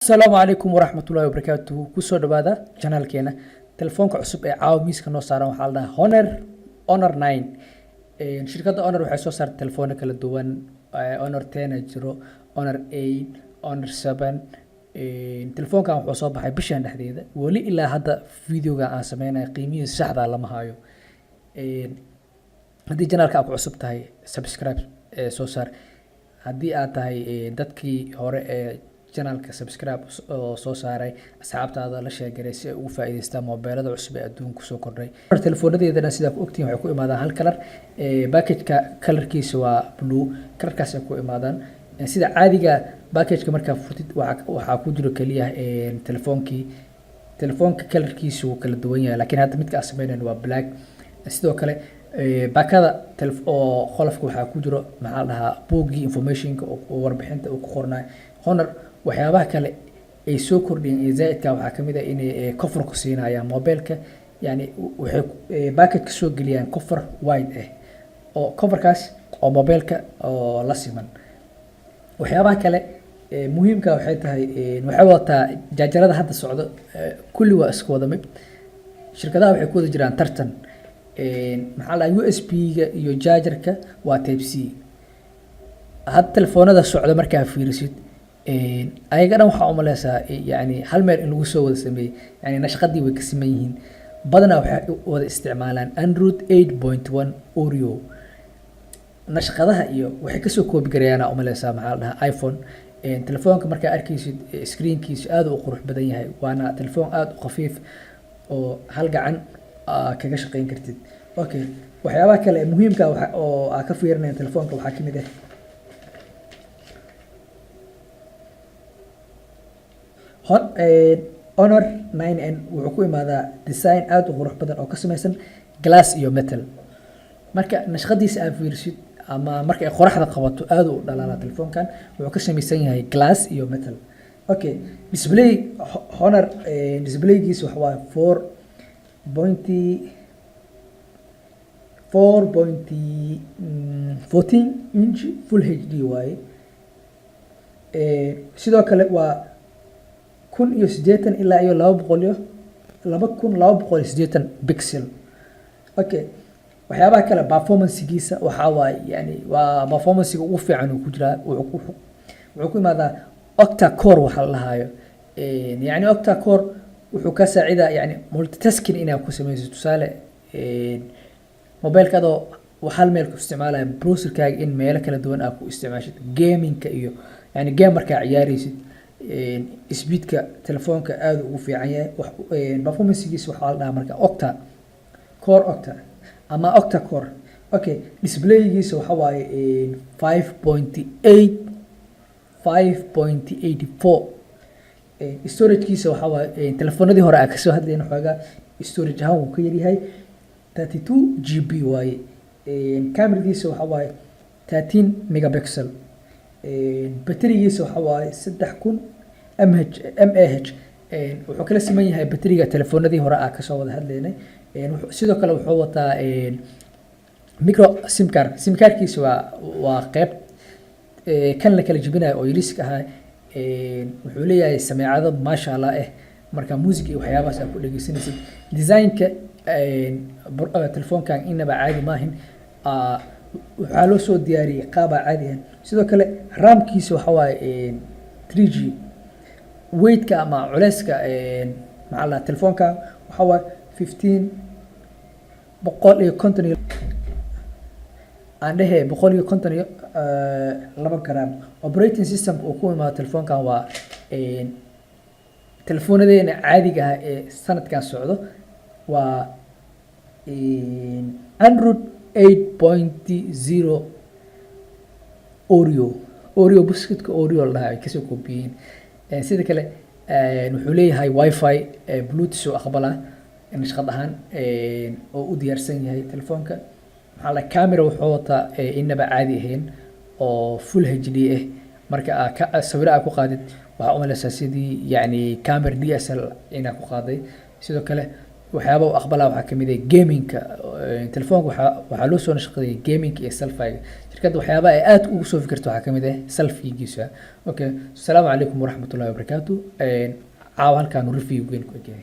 السلام عليكم ورحمة الله وبركاته كسر دبادة channel كينا تلفونك عصب عاو ميس كنو صار وحالنا Honor 9 شركة Honor waxay soo saartay telefoonka kala duwan Honor 10 jiro Honor 8 Honor 7 telefoonkan wuxuu soo baxay bishan dhexdeeda wali ilaa hadda videoga aan sameynay qiimihiisa saxda lama hayo haddii channelka aad ku cusub tahay subscribe soo saar haddii aad tahay dadkii hore channelka subscribe oo soo saaray asxaabtaada la sheegay si ay ugu faa'iideystaan mobilada cusub ee adduunka soo kordhay teleefoonadeedana sida ku ogtiin waxay ku imaadaan hal color package-ka colorkiisa waa blue colorkaas ay ku imaadaan sida caadiga package-ka marka furtid waxa ku jiro kaliya telefoonka colorkiisu wuu kala duwan yahay laakiin hadda midka aan sameynayno waa black sidoo kale baakada oo qolofka waxaa ku jiro maxaa la dhahaa buuggii informationka oo warbixinta uu ku qornay Honor waxyaabaha kale ay soo kordhiyeen ee zaidka waxaa kamid ah inay cover ku siinayaan mobilka yani waxay package soo geliyaan cover wide oo coverkaas oo mobilka oo la siman waxyaabaha kale muhiimka waxay tahay waxay wataa jaajarada hadda socdo kulli waa isku wada mid shirkadaha waxay ku wada jiraan tartan maxaa la USB-ga iyo jaajarka waa type C had telefoonada socdo markaa fiirisid ayaga dhan waxa u maleysaa yani hal meel in lagu soo wada sameeyay yani nashqadii way ka siman yihiin badana waxay wada isticmaalaan Android 8.1 Oreo nashqadaha iyo waxay ka soo koobi gareeyaan u maleysaa maxaa la dhahaa iPhone telefoonka markaa arkaysid screenkiisa aad u qurux badan yahay waana telefoon aad u khafiif oo hal gacan kaga shaqeyn kartid okay waxyaabaha kale muhiimka oo aan ka fiirinay telefoonka waxaa kamid ah Honor 9N wuxuu ku imaadaa design aad u qurux badan oo ka samaysan glass iyo metal marka nashqadiisa aad fiirsid ama marka ay qoraxda qabato aad u dhalaalaa telefoonkan wuxuu ka samaysan yahay glass iyo metal okay display Honor displaygiisa waxa waa 4.14 inch full HD waaye sidoo kale waa 1080 ilaa iyo 2280 pixel okay waxyaabaha kale performance-giisa waxa waaye yani waa performance-ga ugu fiican uu ku jiraa wuxuu ku imaadaa octa core waxa la dhahayo yani octa core wuxuu ka saacidaa yani multitasking inaad ku sameyso tusaale mobilka adoo hal meel ku isticmaalaya browserkaaga in meelo kala duwan aad ku isticmaashid gaming-ka iyo yani game markaa ciyaaraysid speedka telefoonka aad ugu fiican yahay performance-giisa waxa la dhahaa marka octa ama octa core okay display-giisa waxa waaye 5.84 storage-kiisa waxa waaye telefoonadii hore aan kasoo hadlayna xoogaa storage ahaan wuu ka yaryahay 32 GB waaye camera-giisa waxa waaye 13 megapixel batterigiisa waxa waaye 3000 mAh wuxuu kala siman yahay batteriga telefoonadii hore aan kasoo wada hadlaynay sidoo kale wuxuu wataa micro sim cardkiisa waa qayb kan la kala jebinayo oo yariska ahaa wuxuu leeyahay sameecado maasha Allah marka music iyo waxyaabahaas aad ku dhageysanaysid design-ka telefoonkan inaba caadi maahin waxaa loo soo diyaariyay qaab caadi ah sidoo kale RAM-kiisa waxa waaye 3G weight-ka ama culeyska maxaa la telefoonka waxa waaye 152 gram operating system uu ku imaado telefoonkan waa telefoonadeenna caadiga ah ee sanadkan socdo waa Android 8.0 Oreo biscuitka Oreo la dhahaa ay kasoo koobiyeen sida kale wuxuu leeyahay wifi bluetooth oo aqbala nashqad ahaan oo u diyaarsan yahay telefoonka maxaa la camera wuxuu wataa inaba caadi ahayn oo full HD marka sawir aad ku qaadid waxa u maleysaa sidii yani camera DSL inaad ku qaaday sidoo kale waxyaabo aqbala waxa kamid ah gaming-ka telefoonka waxaa loo soo nashqaday gaming iyo selfie shirkadda waxyaabaha ay aad ugu soo fikirto waxaa kamid ah selfie-giisa okay asalaamu calaykum waraxmatullahi wabarakaatu caawa halkaan review weyn ku eegay